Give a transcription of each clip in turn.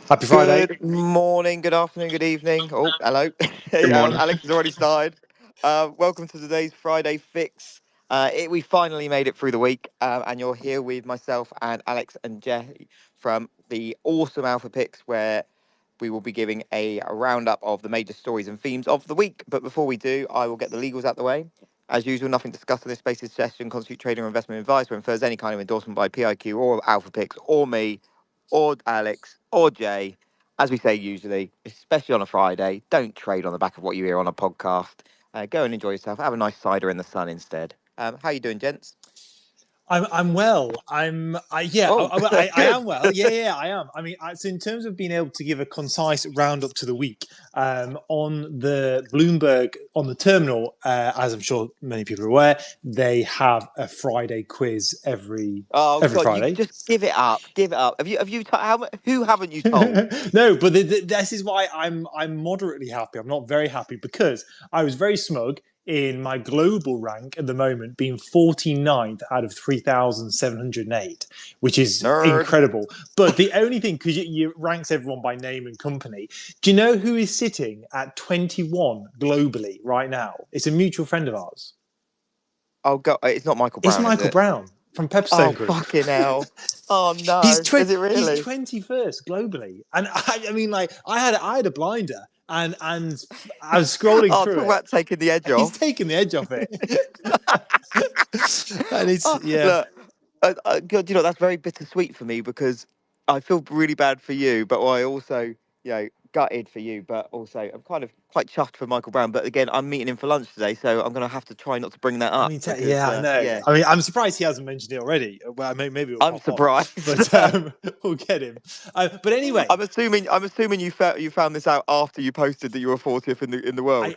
Happy Friday. Good morning, good afternoon, good evening. Oh, hello. Good morning. Alex has already started. Welcome to today's Friday Fix. We finally made it through the week, and you're here with myself and Alex and Jay from the awesome Alpha Picks, where we will be giving a roundup of the major stories and themes of the week. But before we do, I will get the legals out the way. As usual, nothing discussed in this space is suggestion, constitute trading or investment advice, or infers any kind of endorsement by PIQ or Alpha Picks or me or Alex or Jay. As we say usually, especially on a Friday, don't trade on the back of what you hear on a podcast. Go and enjoy yourself. Have a nice cider in the sun instead. How you doing, gents? I'm well. Oh, I good. am well. Yeah, I am. So in terms of being able to give a concise roundup to the week, on the Bloomberg on the terminal, as I'm sure many people are aware, they have a Friday quiz every Oh every God, you Friday. just give it up. Give it up. Who haven't you told? No, but this is why I'm moderately happy. I'm not very happy because I was very smug in my global rank at the moment being 49th out of 3,708, which is Nerd. incredible. But the only thing, because you ranks everyone by name and company, do you know who is sitting at 21 globally right now? It's a mutual friend of ours. Oh God, it's not Michael It's Brown, is Michael it? Brown from Oh Pepstone Group. fucking hell. Oh no, is it He's really? 21st globally, and I had a blinder, and I was scrolling Oh, through talk it. about taking the edge He's off. taken the edge off it, and it's Oh, look, God, that's very bittersweet for me because I feel really bad for you, but I also, gutted for you, but also I'm kind of quite chuffed for Michael Brown. But again, I'm meeting him for lunch today, so I'm going to have to try not to bring that up because, yeah, I know. yeah, I'm surprised he hasn't mentioned it already. Well, maybe it'll I'm pop up, surprised. but we'll get him. But anyway, I'm assuming you found this out after you posted that you were 40th in the world.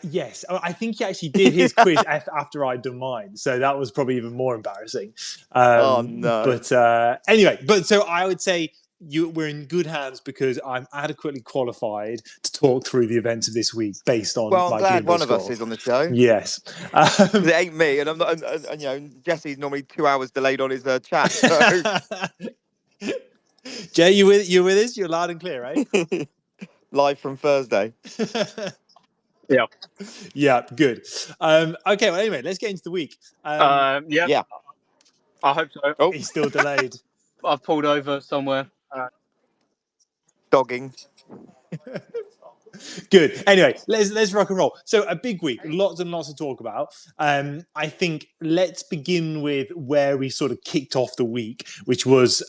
I think he actually did his quiz after I'd done mine, so that was probably even more embarrassing. Oh no. But anyway, so I would say we're in good hands because I'm adequately qualified to talk through the events of this week based on Well, I'm my glad Bloomberg one of us score. is on the show. Yes. Because it ain't me, and I'm not. And Jesse's normally 2 hours delayed on his chat. So Jay, you with us? You're loud and clear, right? live from Thursday. Yeah. Yeah, good. Okay, well, anyway, let's get into the week. Yeah. Yeah. I hope so. Oh, He's still delayed. I've pulled over somewhere. dogging. Good. Anyway, let's rock and roll. So a big week, lots and lots to talk about. I think let's begin with where we sort of kicked off the week, which was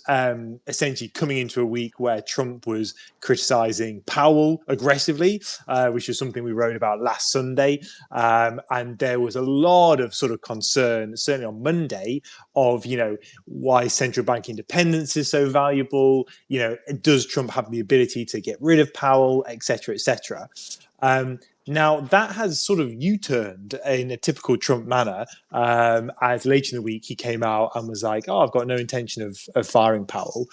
essentially coming into a week where Trump was criticizing Powell aggressively, which was something we wrote about last Sunday. And there was a lot of sort of concern, certainly on Monday, of, why central bank independence is so valuable. Does Trump have the ability to get rid of Powell, et cetera, et cetera. Now, that has sort of U-turned in a typical Trump manner, as later in the week he came out and was like, oh, I've got no intention of firing Powell,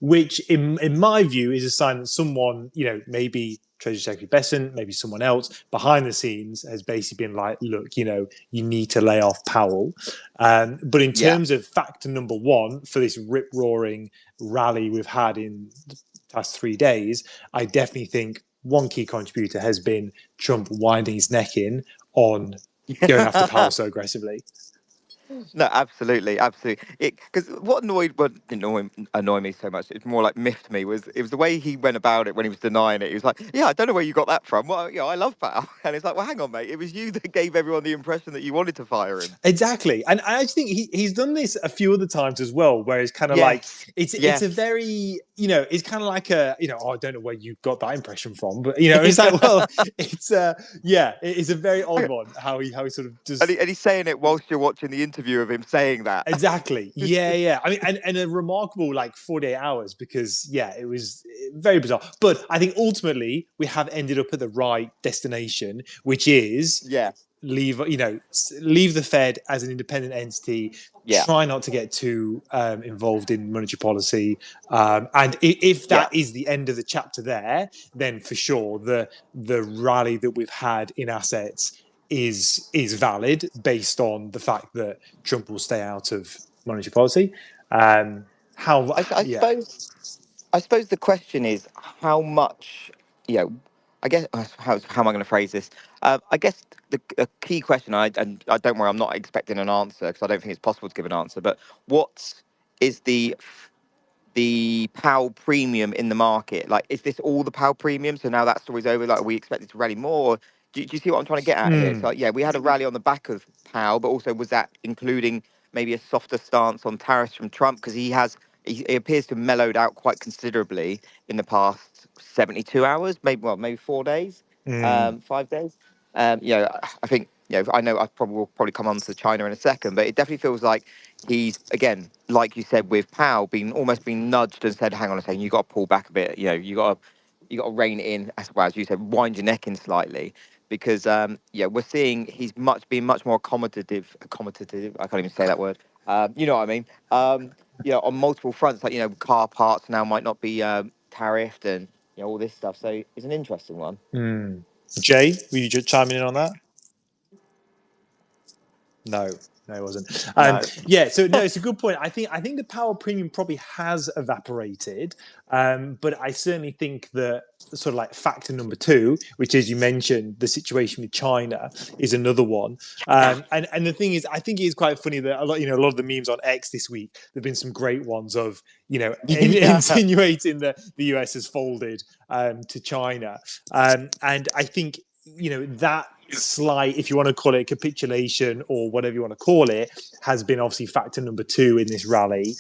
which in my view is a sign that someone, maybe Treasury Secretary Besant, maybe someone else behind the scenes has basically been like, look, you need to lay off Powell. But in Yeah. terms of factor number one for this rip-roaring rally we've had in the past 3 days, I definitely think one key contributor has been Trump winding his neck in on going after Powell so aggressively. No, absolutely, absolutely. Because what didn't annoy me so much, it's more like miffed me, was it was the way he went about it when he was denying it. He was like, "Yeah, I don't know where you got that from. Well, I love Pal," and it's like, "Well, hang on, mate. It was you that gave everyone the impression that you wanted to fire him." Exactly. And I actually think he's done this a few other times as well, where it's kind of like, Yes, it's a yes. very, it's kind of like oh, I don't know where you got that impression from, but, it's like, well, it's, it's a very odd one, how he sort of does. And he's saying it whilst you're watching the interview of him saying that. Exactly. Yeah. I mean, and a remarkable 48 hours because it was very bizarre. But I think ultimately we have ended up at the right destination, which is Yeah, leave the Fed as an independent entity. yeah, Try not to get too involved in monetary policy. And if yeah. that is the end of the chapter there, then for sure the rally that we've had in assets is valid based on the fact that Trump will stay out of monetary policy. I suppose. I suppose the question is how much, I guess, how am I going to phrase this? I guess the key question, and I don't worry, I'm not expecting an answer because I don't think it's possible to give an answer, but what is the PAL premium in the market? Like, is this all the PAL premium? So now that story's over, like, are we expected to rally more? Or do you see what I'm trying to get at here? So, yeah, we had a rally on the back of PAL, but also was that including maybe a softer stance on tariffs from Trump? Because he appears to have mellowed out quite considerably in the past 72 hours, maybe 4 days, 5 days. I think, I know will probably come on to China in a second, but it definitely feels like he's, again, like you said with Powell, almost been nudged and said, hang on a second, you got to pull back a bit. You got to rein it in, as you said, wind your neck in slightly, because we're seeing he's being much more accommodative. I can't even say that word. You know what I mean? On multiple fronts, like car parts now might not be tariffed, and all this stuff. So it's an interesting one. Jay, were you just chiming in on that? No, it wasn't. No. So no, it's a good point. I think the power premium probably has evaporated, but I certainly think that sort of like factor number two, which is you mentioned the situation with China, is another one. And the thing is, I think it is quite funny that a lot of the memes on X this week, there've been some great ones of insinuating that the US has folded to China, and I think that slight, if you want to call it a capitulation or whatever you want to call it, has been obviously factor number two in this rally,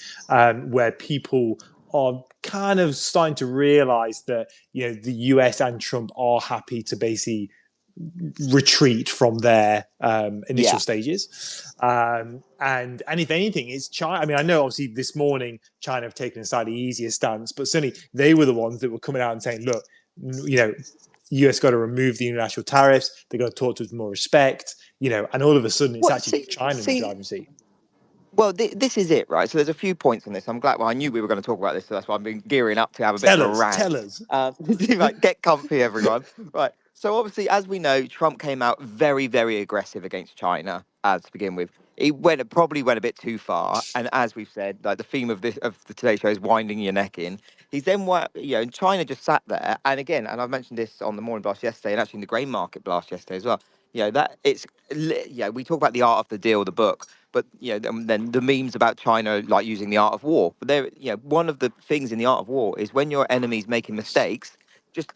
where people are kind of starting to realize that the US and Trump are happy to basically retreat from their initial stages, and if anything, it's China. I mean, I know obviously this morning China have taken a slightly easier stance, but certainly they were the ones that were coming out and saying, look, US got to remove the international tariffs. They're going to talk to us with more respect, and all of a sudden it's actually China in the driving seat. Well, this is it, right? So there's a few points on this. I'm glad. Well, I knew we were going to talk about this, so that's why I've been gearing up to have a bit of a rant. Tell us. Right, get comfy, everyone. Right. So obviously, as we know, Trump came out very, very aggressive against China to begin with. He probably went a bit too far, and as we've said, like the theme of the Today Show is winding your neck in. He's then, and China just sat there, and again, and I've mentioned this on the morning blast yesterday, and actually in the grain market blast yesterday as well. We talk about the art of the deal, the book, but then the memes about China like using the art of war. But one of the things in the art of war is when your enemy's making mistakes, just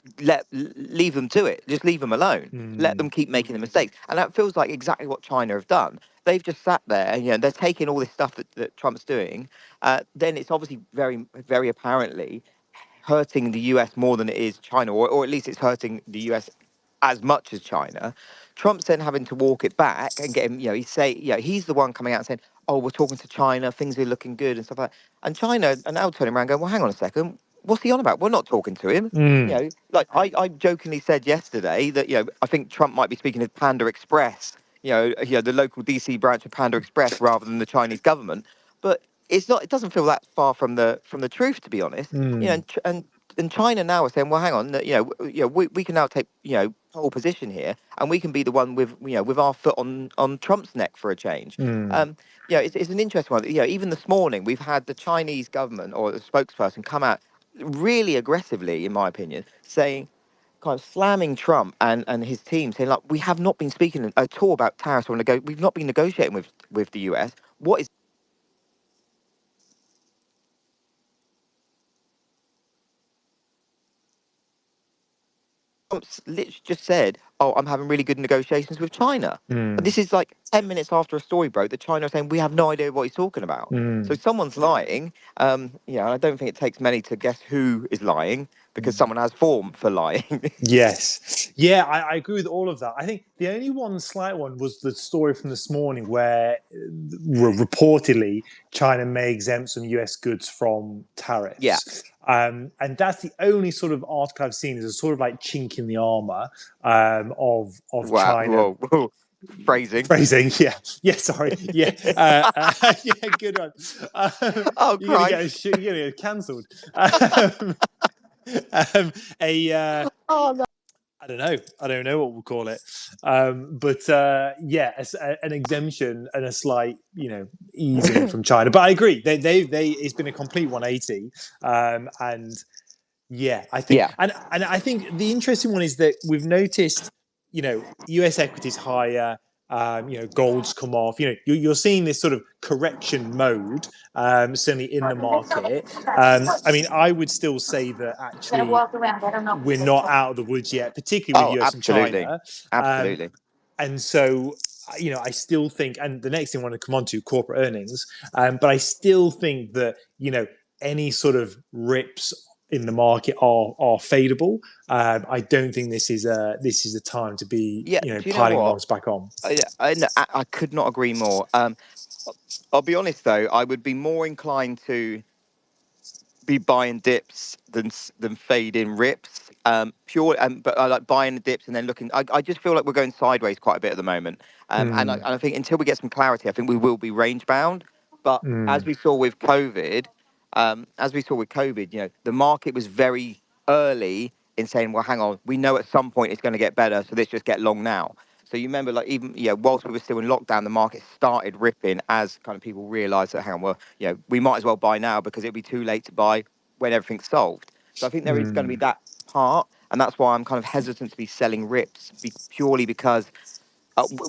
leave them to it. Just leave them alone. Let them keep making the mistakes. And that feels like exactly what China have done. They've just sat there and they're taking all this stuff that Trump's doing. Then it's obviously very, very apparently hurting the US more than it is China, or at least it's hurting the US as much as China. Trump's then having to walk it back and get him, he's the one coming out and saying, oh, we're talking to China, things are looking good and stuff like that. And China are now turning around going, well, hang on a second, what's he on about? We're not talking to him. Like I jokingly said yesterday that, I think Trump might be speaking of Panda Express, the local DC branch of Panda Express rather than the Chinese government. But it's not. It doesn't feel that far from the truth, to be honest. And China now are saying, well, hang on, we can now take pole position here, and we can be the one with with our foot on Trump's neck for a change. It's an interesting one. Even this morning we've had the Chinese government or the spokesperson come out really aggressively, in my opinion, saying, kind of slamming Trump and his team, saying like, we have not been speaking at all about tariffs or we've not been negotiating with the US. What is Trump's literally just said, oh, I'm having really good negotiations with China. But this is like 10 minutes after a story broke that China are saying, we have no idea what he's talking about. So someone's lying. I don't think it takes many to guess who is lying because someone has form for lying. Yes. Yeah, I agree with all of that. I think the only one slight one was the story from this morning where reportedly China may exempt some US goods from tariffs. Yeah. And that's the only sort of article I've seen is a sort of like chink in the armor of Wow. China. Whoa. Phrasing. Yeah, sorry. Yeah. Yeah, good one. Oh, you're going Christ. to get cancelled. Oh, no. I don't know. I don't know what we'll call it. But an exemption and a slight, easing from China. But I agree. It's been a complete 180. And yeah, I think, Yeah. and I think the interesting one is that we've noticed, US equities higher. Gold's come off. You're seeing this sort of correction mode, certainly in the market. I mean, I would still say that actually we're not out of the woods yet, particularly with Oh, US and absolutely. China. Absolutely. And so, I still think, and the next thing I want to come on to, corporate earnings, but I still think that, any sort of rips in the market are fadeable. I don't think this is a time to be, Yeah. Do you know piling what? longs back on. I could not agree more. I'll be honest though, I would be more inclined to be buying dips than fade in rips. But I like buying the dips and then looking. I just feel like we're going sideways quite a bit at the moment. And I think until we get some clarity, I think we will be range bound. But as we saw with COVID, the market was very early in saying, well, hang on, we know at some point it's going to get better, so let's just get long now. So you remember, like, even whilst we were still in lockdown, the market started ripping as kind of people realised that, hang on, well, we might as well buy now because it'll be too late to buy when everything's solved. So I think there is going to be that part, and that's why I'm kind of hesitant to be selling rips, purely because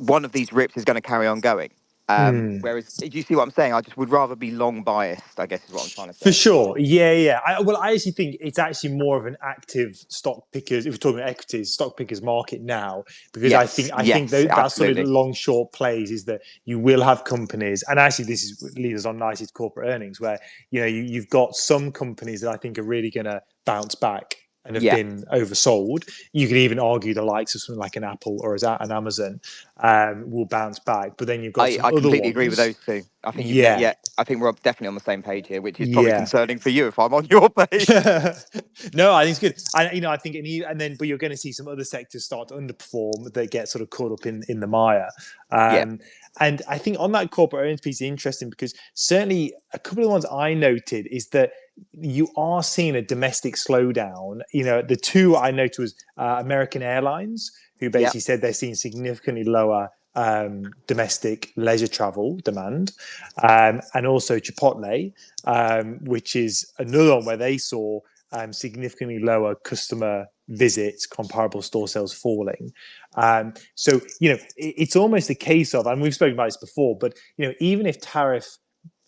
one of these rips is going to carry on going. Whereas, do you see what I'm saying? I just would rather be long biased, I guess is what I'm trying to For say. sure. Yeah. I actually think it's actually more of an active stock pickers, if we're talking equities, stock pickers market now, because I think that sort of absolutely. long short plays is that you will have companies, and actually this is leads us on nicely to corporate earnings, where you've got some companies that I think are really going to bounce back and have been oversold. You could even argue the likes of something like an Apple or an Amazon will bounce back, but then you've got some I other completely ones. agree with those two. I think I think we're definitely on the same page here, which is probably concerning for you if I'm on your page. No, I think it's good. I think, but you're going to see some other sectors start to underperform that get sort of caught up in the mire. And I think on that corporate earnings piece is interesting because certainly a couple of the ones I noted is that you are seeing a domestic slowdown. The two I noted was American Airlines, who basically said they're seeing significantly lower domestic leisure travel demand, and also Chipotle, which is another one where they saw significantly lower customer visits, comparable store sales falling. So it's almost a case of, and we've spoken about this before, but even if tariff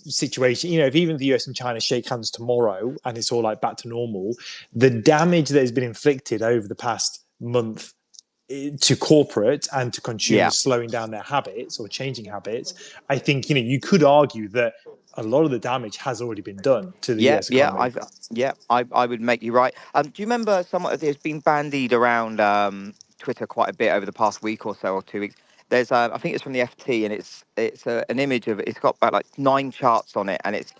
situation, if even the US and China shake hands tomorrow and it's all like back to normal, the damage that has been inflicted over the past month to corporate and to consumers slowing down their habits or changing habits, I think you could argue that a lot of the damage has already been done to the US economy. I would make you right. Do you remember there's been bandied around Twitter quite a bit over the past week or so, or 2 weeks? There's I think it's from the FT, and it's an image of it's got about like 9 charts on it, and it's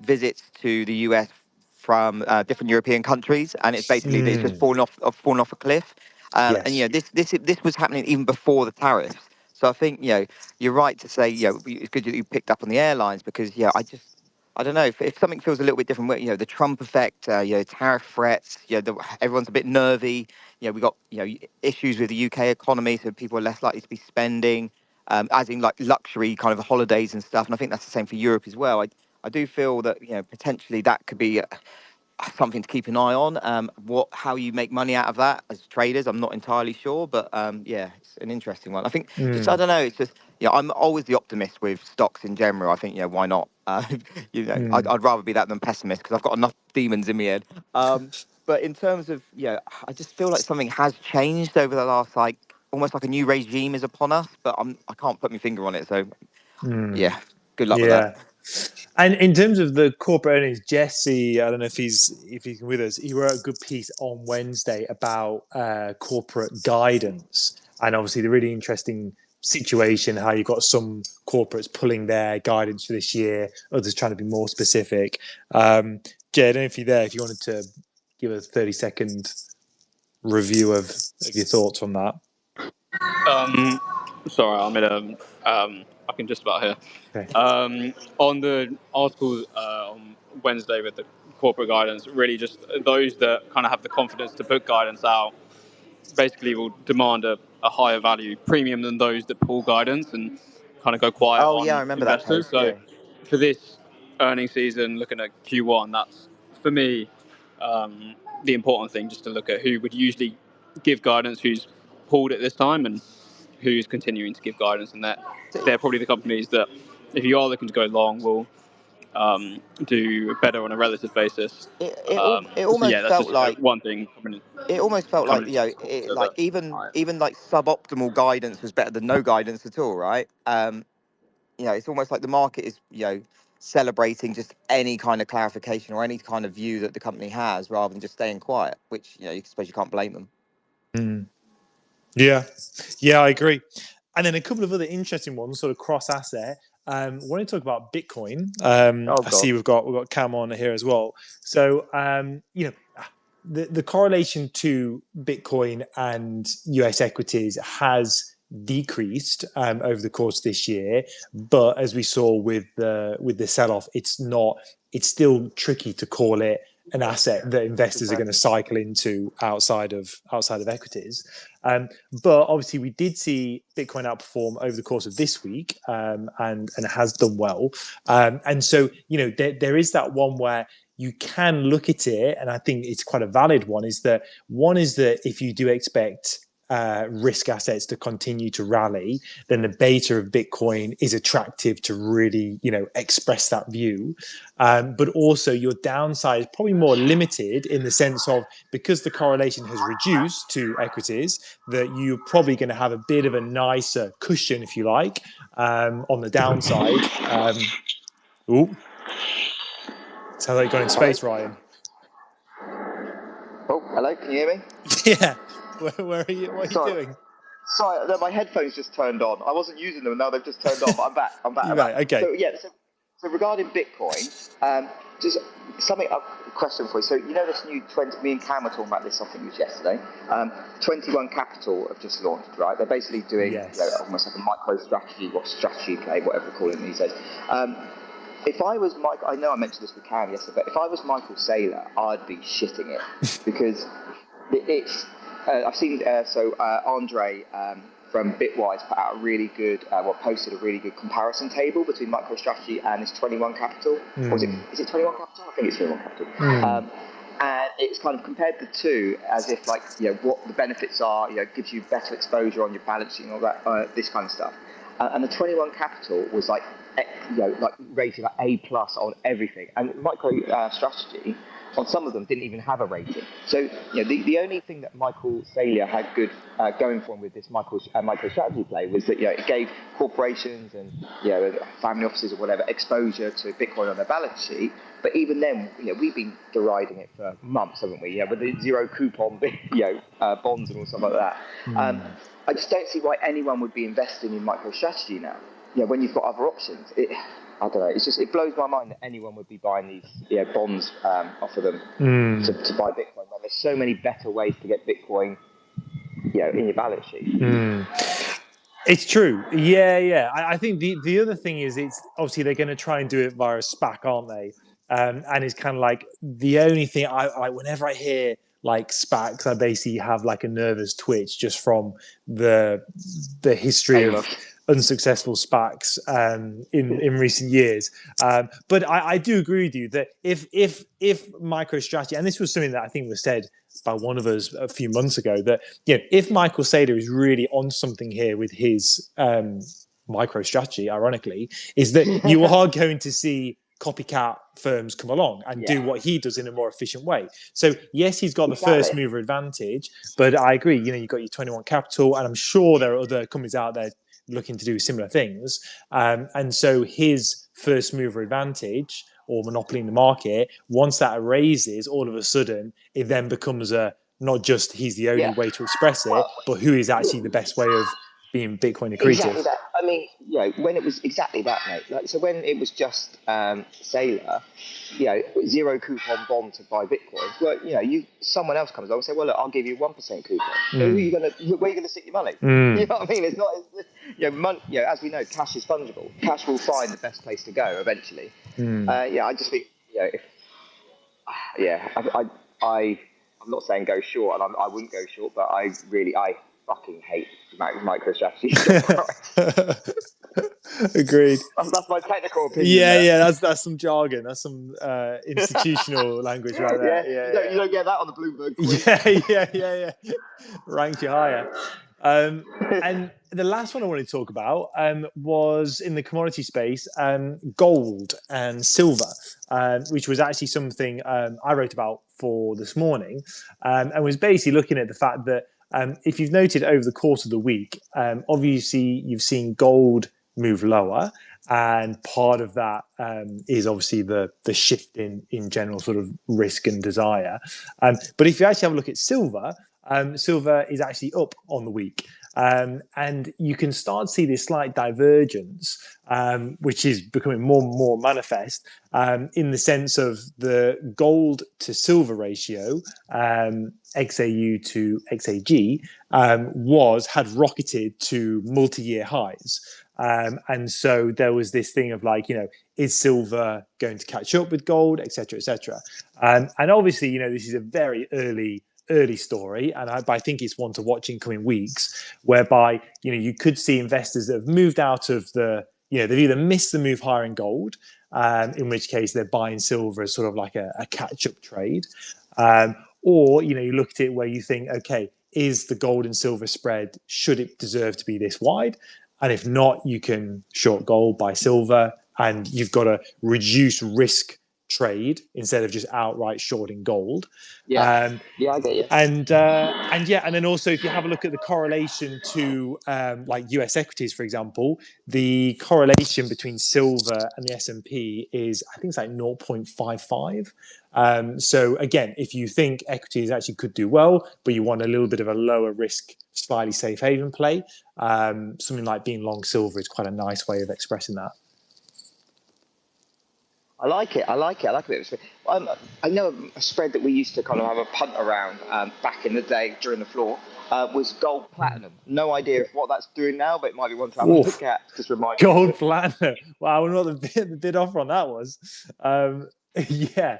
visits to the US from different European countries, and it's basically it's just fallen off a cliff. And this was happening even before the tariffs. So I think you're right to say it's good that you picked up on the airlines because I don't know if something feels a little bit different. The Trump effect, tariff threats. Everyone's a bit nervy. We got issues with the UK economy, so people are less likely to be spending, as in like luxury kind of holidays and stuff. And I think that's the same for Europe as well. I do feel that potentially that could be something to keep an eye on. How you make money out of that as traders, I'm not entirely sure, but it's an interesting one. I think I don't know. It's just I'm always the optimist with stocks in general. I think why not? I'd rather be that than pessimist because I've got enough demons in my head. But in terms of I just feel like something has changed over the last almost like a new regime is upon us, but I can't put my finger on it. So good luck with that. And in terms of the corporate earnings, Jesse, I don't know if he's with us. He wrote a good piece on Wednesday about corporate guidance, and obviously the really interesting situation how you've got some corporates pulling their guidance for this year, others trying to be more specific. Jay, I don't know if you're there. If you wanted to give a 30-second review of your thoughts on that. Sorry, I'm in I can just about hear. Okay. On the article on Wednesday with the corporate guidance, really just those that kind of have the confidence to put guidance out basically will demand a higher value premium than those that pull guidance and kind of go quiet Oh on yeah, I remember that investors. post. So Yeah. for this earnings season, looking at Q1, that's for me the important thing, just to look at who would usually give guidance, who's pulled it this time, and who's continuing to give guidance, and they're probably the companies that, if you are looking to go long, will do better on a relative basis. It So almost yeah, that's felt just like one thing it almost felt like coming into this quarter. like But even like suboptimal guidance was better than no guidance at all, right? It's almost like the market is celebrating just any kind of clarification or any kind of view that the company has, rather than just staying quiet. Which you suppose you can't blame them. Yeah, I agree. And then a couple of other interesting ones, sort of cross asset. Want to talk about Bitcoin. Oh I God. see we've got Cam on here as well. So the correlation to Bitcoin and US equities has decreased over the course of this year, but as we saw with the sell-off, it's still tricky to call it an asset that investors are going to cycle into outside of equities. But obviously, we did see Bitcoin outperform over the course of this week, and has done well. And so, there is that one where you can look at it, and I think it's quite a valid one. Is that if you do expect risk assets to continue to rally, then the beta of Bitcoin is attractive to really, express that view. But also your downside is probably more limited in the sense of, because the correlation has reduced to equities, that you're probably going to have a bit of a nicer cushion, if you like, on the downside. Sounds like you've gone in space, Ryan. Oh, hello. Can you hear me? Yeah. Where are you? What are you doing? Sorry, my headphones just turned on. I wasn't using them, and now they've just turned on. But I'm back. You're right. Okay. So yeah. So regarding Bitcoin, just something a question for you. So this new 20. Me and Cam were talking about this. I think it was yesterday. 21 Capital have just launched. Right. They're basically doing almost like a micro strategy or strategy play, whatever we call it these days. If I was Mike, I know I mentioned this with Cam yesterday, but if I was Michael Saylor, I'd be shitting it because it's. I've seen Andre from Bitwise put out a really good, posted a really good comparison table between MicroStrategy and this 21 Capital. Or is it 21 Capital? I think it's 21 Capital. And it's kind of compared the two as if what the benefits are. Gives you better exposure on your balance sheet and all that, this kind of stuff. And the 21 Capital was like rated like A+ on everything, and MicroStrategy on some of them didn't even have a rating. So the only thing that Michael Saylor had good going for him with this MicroStrategy play was that it gave corporations and family offices or whatever exposure to Bitcoin on their balance sheet. But even then, we've been deriding it for months, haven't we? With the zero coupon bonds and all stuff like that. I just don't see why anyone would be investing in MicroStrategy now. When you've got other options. I don't know. It blows my mind that anyone would be buying these bonds off of them to buy Bitcoin. When there's so many better ways to get Bitcoin, in your balance sheet. It's true. Yeah. I think the other thing is, it's obviously they're going to try and do it via a SPAC, aren't they? And it's kind of like the only thing I whenever I hear like SPACs, I basically have like a nervous twitch just from the history of unsuccessful SPACs in recent years. But I do agree with you that if MicroStrategy, and this was something that I think was said by one of us a few months ago, that if Michael Saylor is really on something here with his MicroStrategy, ironically, is that you are going to see copycat firms come along and do what he does in a more efficient way. So yes, he's got the first mover advantage, but I agree, you've got your 21 Capital, and I'm sure there are other companies out there looking to do similar things. And so his first mover advantage or monopoly in the market, once that erases, all of a sudden, it then becomes not just he's the only way to express it, but who is actually the best way of being Bitcoin accretive. Exactly that. I mean, when it was exactly that, mate. So when it was just Saylor, zero coupon bond to buy Bitcoin. Well, someone else comes along and say, well, look, I'll give you 1% coupon. Where are you gonna stick your money? You know what I mean? It's not. As we know, cash is fungible. Cash will find the best place to go eventually. I just think, I'm not saying go short, and I wouldn't go short, but I fucking hate MicroStrategy stock price. Agreed. That's my technical opinion. Yeah. That's some jargon. That's some institutional language right there. Yeah, you don't get that on the Bloomberg quiz. Yeah. Ranked you higher. And the last one I wanted to talk about was in the commodity space, gold and silver, which was actually something I wrote about for this morning, and was basically looking at the fact that if you've noted over the course of the week, obviously you've seen gold move lower, and part of that is obviously the shift in general sort of risk and desire. But if you actually have a look at silver, silver is actually up on the week. And you can start to see this slight divergence, which is becoming more and more manifest in the sense of the gold to silver ratio, XAU to XAG, had rocketed to multi-year highs. And so there was this thing of like, is silver going to catch up with gold, et cetera, et cetera. And obviously, this is a very early story, and I think it's one to watch in coming weeks, whereby you could see investors that have moved out of they've either missed the move higher in gold, in which case they're buying silver as sort of like a catch-up trade, or you look at it where you think, okay, is the gold and silver spread, should it deserve to be this wide? And if not, you can short gold, buy silver, and you've got a reduced risk trade instead of just outright shorting gold. I get you. And then also if you have a look at the correlation to like US equities, for example, the correlation between silver and the S&P is, I think it's like 0.55. So again, if you think equities actually could do well, but you want a little bit of a lower risk, slightly safe haven play, something like being long silver is quite a nice way of expressing that. I like it. I like it. I know a spread that we used to kind of have a punt around back in the day during the floor was gold platinum. No idea what that's doing now, but it might be one to have a look at. Just remind gold platinum. Wow, I wonder what the bid offer on that was. Yeah.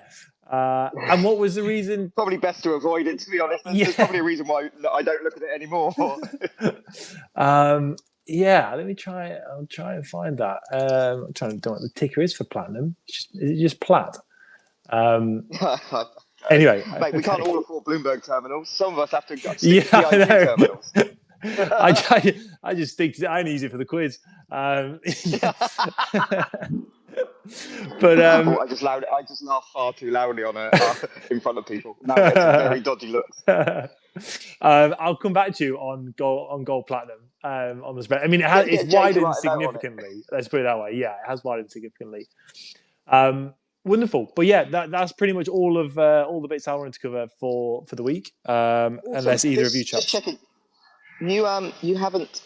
And what was the reason? Probably best to avoid it, to be honest. There's probably a reason why I don't look at it anymore. Yeah, let me try. I'll try and find that. I'm trying to know what the ticker is for platinum. Is it just plat? Anyway, mate, we can't all afford Bloomberg terminals. Some of us have to stick to PiQ terminals. I just stick to. I only use it for the quiz. But I just laugh far too loudly on in front of people. Now I get some very dodgy looks. I'll come back to you on gold platinum on the spread. I mean, it's widened significantly. Let's put it that way. Yeah, it has widened significantly. Wonderful, but yeah, that's pretty much all the bits I wanted to cover for the week. Awesome. Unless either of you chaps. Just checking, you haven't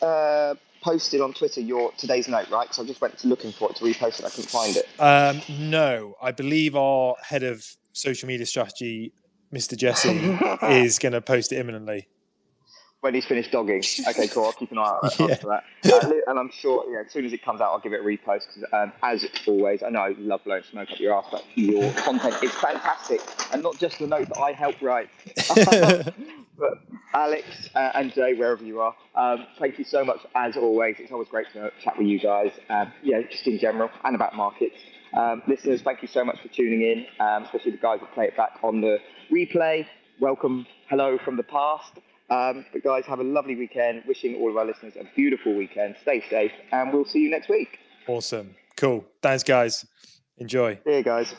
posted on Twitter your today's note, right? So I just went looking for it to repost it. I couldn't find it. No, I believe our head of social media strategy, Mr. Jesse, is going to post it imminently. When he's finished dogging. Okay, cool. I'll keep an eye out for that. And I'm sure, as soon as it comes out, I'll give it a repost. Because as always, I know I love blowing smoke up your ass, but your content is fantastic. And not just the note that I helped write. But Alex and Jay, wherever you are, thank you so much, as always. It's always great to chat with you guys. Just in general and about markets. Listeners, thank you so much for tuning in, especially the guys that play it back on the replay. Welcome, hello from the past. But guys, have a lovely weekend. Wishing all of our listeners a beautiful weekend. Stay safe, and we'll see you next week. Awesome. Cool. Thanks, guys. Enjoy. See you guys.